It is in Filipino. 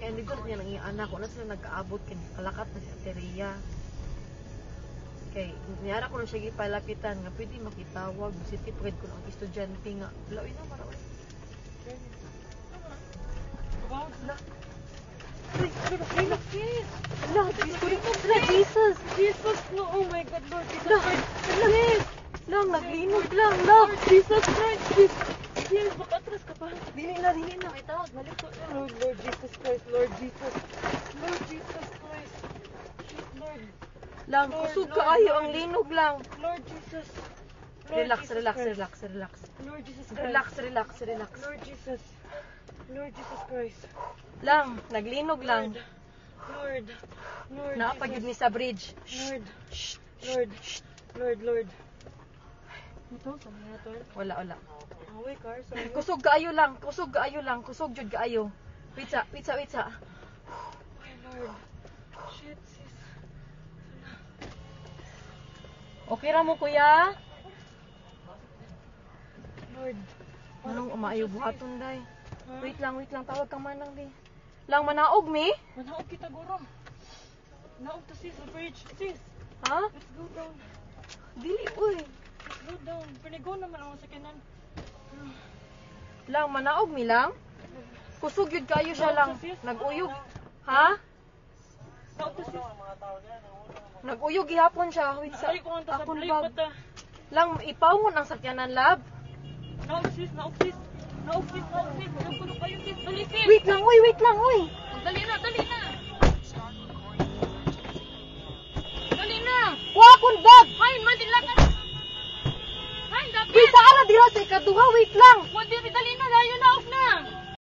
Kaya dito niya nang anak ko na sila nagkaabot kay kalakat na si Teria. Kay niyara ko na siya gipalapitan nga pwede makitawag city pride ko ang estudyante nga. Lawin na maraw. Jesus! Jesus! No, oh my God, Lord Jesus Christ! Lang, naglinog lang, Lord Jesus Christ! Yes, makatras ka pa. Dili na. May tawag, balik ko. Lord Jesus Christ, Lord Jesus. Lord Jesus Christ. Lord. Lang, Lord, kusog Lord, kaayo Lord. ang linog lang. Lord Jesus. Lord Relax, Jesus relax, Christ. relax, relax. Lord Jesus Christ. Relax, relax, relax. Lord Jesus. Lord Jesus Christ. Lang, naglinog lang. Lord. Lord Naapagid ni Jesus. sa bridge. Lord. Lord. Lord. Ito, sa mga to. Wala. Away, car. Sorry. Kusog kaayo lang, kusog jud kaayo. Pizza. Oh, Lord. Shit, sis. Okay ra mo kuya? Lord. Anong umaayo buhaton day? Huh? Wait lang, tawag ka manang di. Lang manaog mi? Manaog kita, guro. Naog to sis, sa bridge. Sis, Ha? let's go down. Dili uy. Let's go down. Panigo naman ako sa kanan. Lang manaog mi lang. Kusog yun kayo siya lang. Naguyog. Ha? Naog to sis. Naguyog gihapon siya. Wait sa Ay, kung ang akong tasabli bag. pa ta. Lang ipawon ang sakyanan lab. Naog sis. Naog sis. Alam ko na kayo sis. Dali sis. Wait lang uy. Dali na. Dali na. Wa akong bag. Hay, madila ka. Hay, dapat. Wait sa ara dira sa ikaduha. Wait lang. Dali na. Layo na off na.